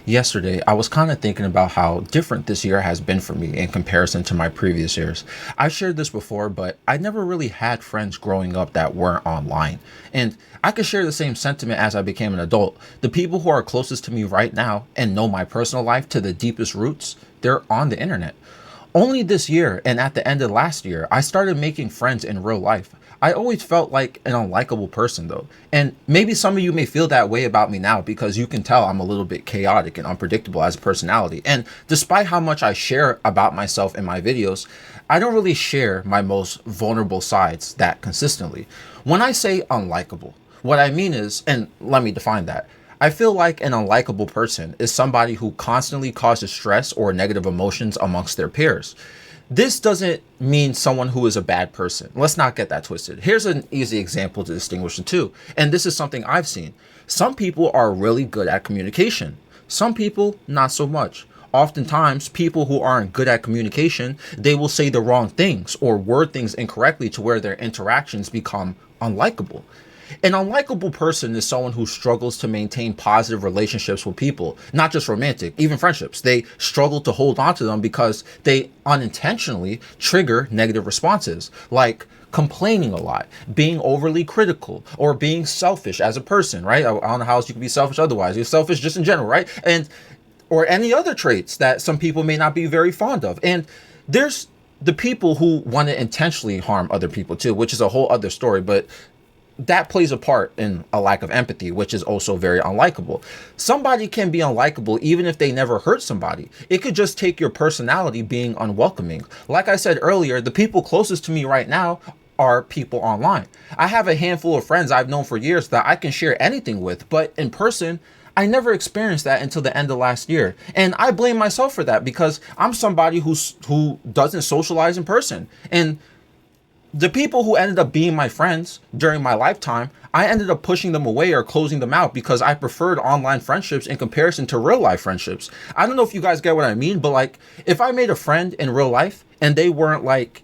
Yesterday, I was kind of thinking about how different this year has been for me in comparison to my previous years. I shared this before, but I never really had friends growing up that weren't online. And I could share the same sentiment as I became an adult. The people who are closest to me right now and know my personal life to the deepest roots, they're on the internet. Only this year and at the end of last year, I started making friends in real life. I always felt like an unlikable person though. And maybe some of you may feel that way about me now because you can tell I'm a little bit chaotic and unpredictable as a personality. And despite how much I share about myself in my videos, I don't really share my most vulnerable sides that consistently. When I say unlikable, what I mean is, and let me define that. I feel like an unlikable person is somebody who constantly causes stress or negative emotions amongst their peers. This doesn't mean someone who is a bad person. Let's not get that twisted. Here's an easy example to distinguish the two. And this is something I've seen. Some people are really good at communication. Some people, not so much. Oftentimes, people who aren't good at communication, they will say the wrong things or word things incorrectly to where their interactions become unlikable. An unlikable person is someone who struggles to maintain positive relationships with people, not just romantic, even friendships. They struggle to hold on to them because they unintentionally trigger negative responses, like complaining a lot, being overly critical, or being selfish as a person, right? I don't know how else you can be selfish otherwise. You're selfish just in general, right? And or any other traits that some people may not be very fond of. And there's the people who want to intentionally harm other people too, which is a whole other story, but that plays a part in a lack of empathy, which is also very unlikable. Somebody can be unlikable even if they never hurt somebody. It could just take your personality being unwelcoming. Like I said earlier, the people closest to me right now are people online. I have a handful of friends I've known for years that I can share anything with, but in person, I never experienced that until the end of last year. And I blame myself for that because I'm somebody who doesn't socialize in person. And the people who ended up being my friends during my lifetime, I ended up pushing them away or closing them out because I preferred online friendships in comparison to real life friendships. I don't know if you guys get what I mean, but like if I made a friend in real life and they weren't like,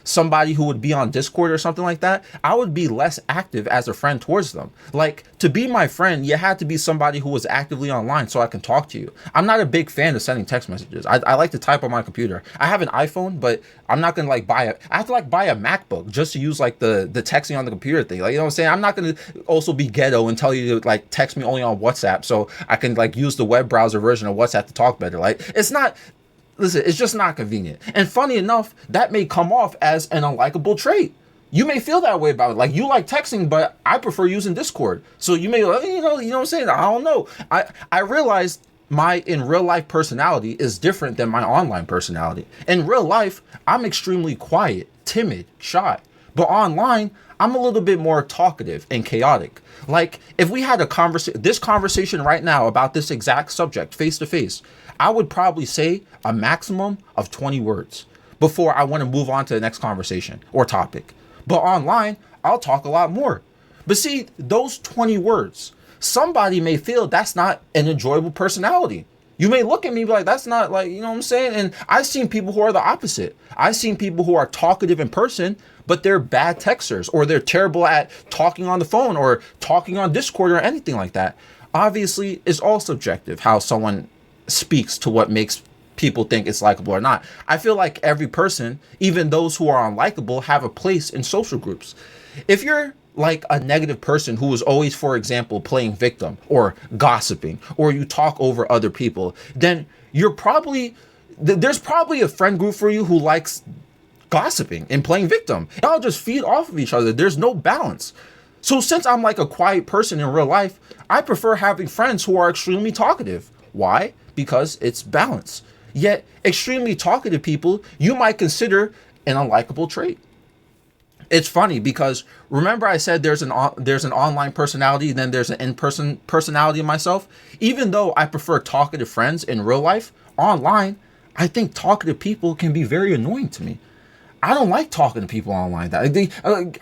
somebody who would be on Discord or something like that, I would be less active as a friend towards them. Like to be my friend, you had to be somebody who was actively online so I can talk to you. I'm not a big fan of sending text messages. I like to type on my computer. I have an iPhone, but I'm not gonna I have to buy a MacBook just to use like the texting on the computer thing. Like, you know what I'm saying? I'm not gonna also be ghetto and tell you to like text me only on WhatsApp so I can like use the web browser version of WhatsApp to talk better. Like it's not. Listen, it's just not convenient. And funny enough, that may come off as an unlikable trait. You may feel that way about it. Like you like texting, but I prefer using Discord. So you may, you know what I'm saying? I don't know. I realized my in real life personality is different than my online personality. In real life, I'm extremely quiet, timid, shy. But online, I'm a little bit more talkative and chaotic. Like if we had this conversation right now about this exact subject face to face, I would probably say a maximum of 20 words before I want to move on to the next conversation or topic. But online, I'll talk a lot more. But see, those 20 words, somebody may feel that's not an enjoyable personality. You may look at me like that's not like, you know what I'm saying? And I've seen people who are the opposite. I've seen people who are talkative in person, but they're bad texters or they're terrible at talking on the phone or talking on Discord or anything like that. Obviously, it's all subjective how someone speaks to what makes people think it's likable or not. I feel like every person, even those who are unlikable, have a place in social groups. If you're like a negative person who is always, for example, playing victim or gossiping, or you talk over other people, then there's probably a friend group for you who likes gossiping and playing victim. Y'all just feed off of each other. There's no balance. So since I'm like a quiet person in real life, I prefer having friends who are extremely talkative. Why? Because it's balance. Yet extremely talkative people you might consider an unlikable trait. It's funny because remember I said there's an online personality, then there's an in-person personality in myself. Even though I prefer talkative friends in real life, online, I think talkative people can be very annoying to me. I don't like talking to people online.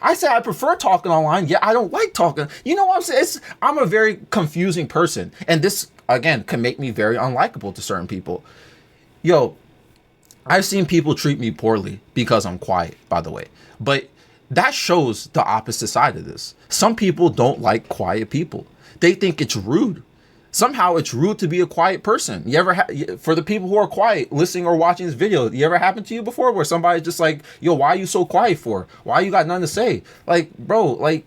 I say I prefer talking online, yet I don't like talking. You know what I'm saying? I'm a very confusing person. And this, again, can make me very unlikable to certain people. Yo, I've seen people treat me poorly because I'm quiet, by the way. But that shows the opposite side of this. Some people don't like quiet people. They think it's rude. Somehow it's rude to be a quiet person. You ever for the people who are quiet listening or watching this video, you ever happened to you before where somebody's just like, yo, why are you so quiet for? Why you got nothing to say? Like, bro, like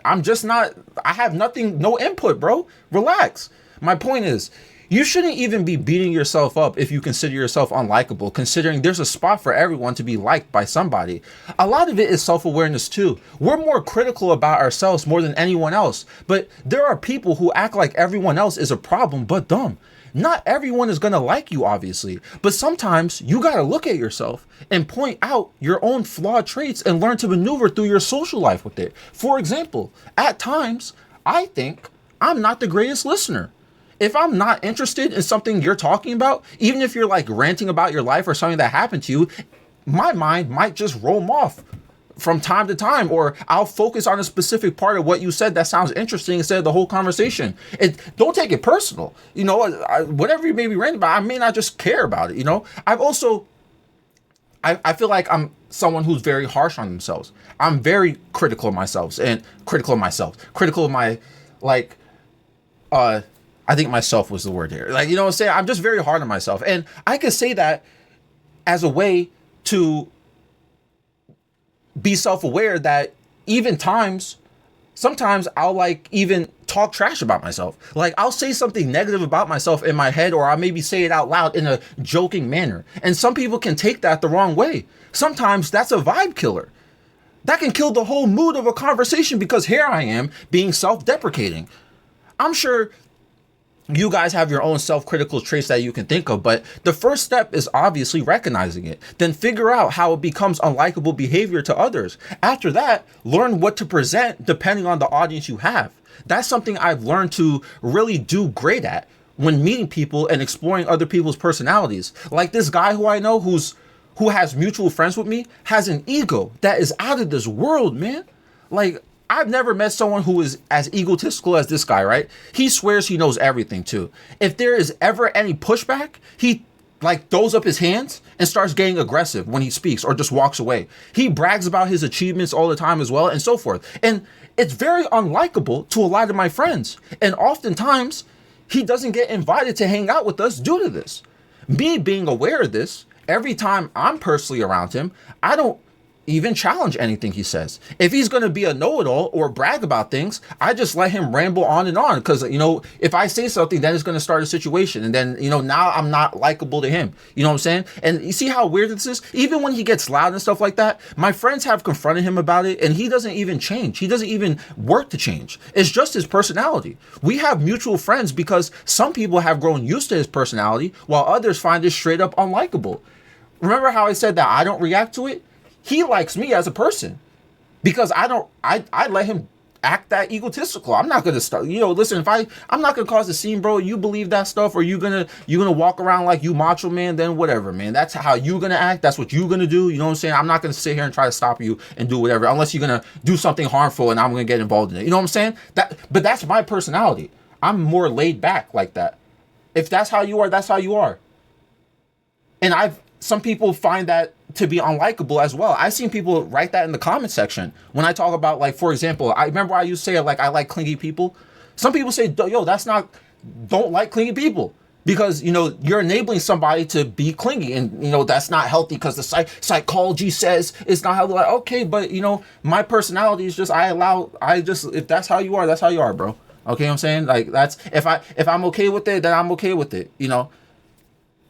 I'm just not, I have nothing, no input, bro. Relax. My point is, you shouldn't even be beating yourself up if you consider yourself unlikable, considering there's a spot for everyone to be liked by somebody. A lot of it is self-awareness too. We're more critical about ourselves more than anyone else, but there are people who act like everyone else is a problem but dumb. Not everyone is gonna like you, obviously, but sometimes you gotta look at yourself and point out your own flawed traits and learn to maneuver through your social life with it. For example, at times, I think I'm not the greatest listener. If I'm not interested in something you're talking about, even if you're like ranting about your life or something that happened to you, my mind might just roam off from time to time, or I'll focus on a specific part of what you said that sounds interesting instead of the whole conversation. Don't take it personal. You know, whatever you may be ranting about, I may not just care about it. You know, I feel like I'm someone who's very harsh on themselves. I'm very critical of myself and critical of my, like, I think myself was the word here. Like, you know what I'm saying? I'm just very hard on myself. And I could say that as a way to be self-aware that sometimes I'll like even talk trash about myself. Like I'll say something negative about myself in my head, or I'll maybe say it out loud in a joking manner. And some people can take that the wrong way. Sometimes that's a vibe killer. That can kill the whole mood of a conversation because here I am being self-deprecating. I'm sure you guys have your own self-critical traits that you can think of, but the first step is obviously recognizing it. Then figure out how it becomes unlikable behavior to others. After that, learn what to present depending on the audience you have. That's something I've learned to really do great at when meeting people and exploring other people's personalities. Like this guy who I know who has mutual friends with me has an ego that is out of this world, man. Like, I've never met someone who is as egotistical as this guy, right? He swears he knows everything too. If there is ever any pushback, he like throws up his hands and starts getting aggressive when he speaks or just walks away. He brags about his achievements all the time as well and so forth. And it's very unlikable to a lot of my friends. And oftentimes he doesn't get invited to hang out with us due to this. Me being aware of this, every time I'm personally around him, I don't even challenge anything he says. If he's going to be a know-it-all or brag about things, I just let him ramble on and on. Because, you know, if I say something, then it's going to start a situation. And then, you know, now I'm not likable to him. You know what I'm saying? And you see how weird this is? Even when he gets loud and stuff like that, my friends have confronted him about it and he doesn't even change. He doesn't even work to change. It's just his personality. We have mutual friends because some people have grown used to his personality while others find it straight up unlikable. Remember how I said that I don't react to it? He likes me as a person because I let him act that egotistical. I'm not gonna start, you know, listen, I'm not gonna cause a scene, bro. You believe that stuff, or you're gonna walk around like you macho man, then whatever, man. That's how you're gonna act. That's what you're gonna do. You know what I'm saying? I'm not gonna sit here and try to stop you and do whatever, unless you're gonna do something harmful and I'm gonna get involved in it. You know what I'm saying? But that's my personality. I'm more laid back like that. If that's how you are, that's how you are. And some people find that to be unlikable as well. I've seen people write that in the comment section when I talk about, like, for example, I remember I used to say, like, I like clingy people. Some people say, yo, don't like clingy people because, you know, you're enabling somebody to be clingy and, you know, that's not healthy because the psychology says it's not healthy. Like, okay, but, you know, my personality is just, if that's how you are, that's how you are, bro. Okay, what I'm saying? Like, that's, if I'm okay with it, then I'm okay with it, you know?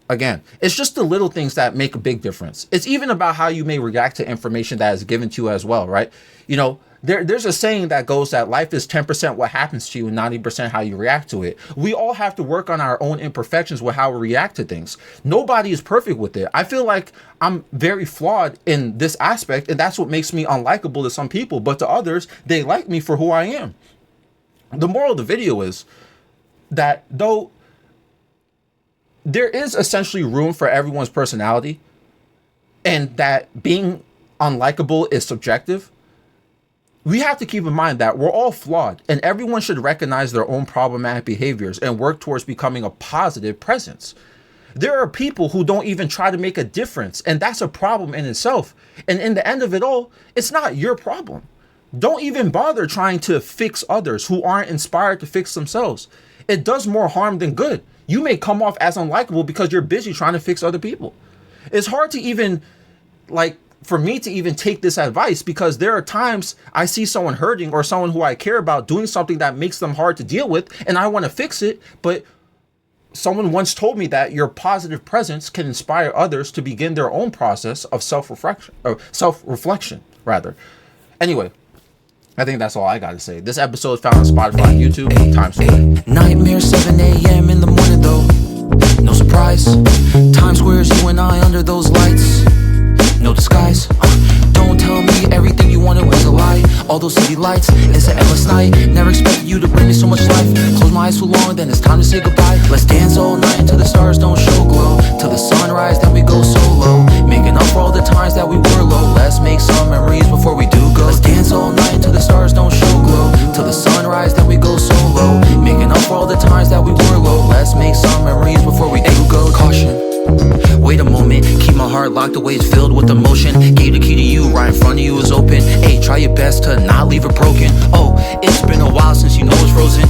Again, it's just the little things that make a big difference. It's even about how you may react to information that is given to you as well, right? You know, there's a saying that goes that life is 10% what happens to you and 90% how you react to it. We all have to work on our own imperfections with how we react to things. Nobody is perfect with it. I feel like I'm very flawed in this aspect, and that's what makes me unlikable to some people. But to others, they like me for who I am. The moral of the video is that though there is essentially room for everyone's personality and that being unlikable is subjective, we have to keep in mind that we're all flawed and everyone should recognize their own problematic behaviors and work towards becoming a positive presence. There are people who don't even try to make a difference, and that's a problem in itself. And in the end of it all, it's not your problem. Don't even bother trying to fix others who aren't inspired to fix themselves. it does more harm than good. You may come off as unlikable because you're busy trying to fix other people. It's hard to even, like, for me to even take this advice, because there are times I see someone hurting or someone who I care about doing something that makes them hard to deal with, and I want to fix it. But someone once told me that your positive presence can inspire others to begin their own process of self-reflection rather. Anyway, I think that's all I got to say. This episode is found on Spotify and YouTube. Times Square. Nightmare 7 a.m. in the morning though. No surprise. Times Square's you and I under those lights. No disguise. Don't tell me everything you wanted was a lie. All those city lights, it's an endless night. Never expected you to bring me so much life. Close my eyes too long, then it's time to say goodbye. Let's dance all night until the stars don't show glow. Till the sunrise, then we go solo. Making up for all the times that we were low. Let's make some memories before we do go. Let's dance all night until the stars don't show glow. Till the sunrise, then we go solo. Making up for all the times that we were low. Let's make some memories before we do go. Caution. Wait a moment, keep my heart locked away, it's filled with emotion. Gave the key to you, right in front of you is open. Hey, try your best to not leave it broken. Oh, it's been a while since you know it's frozen.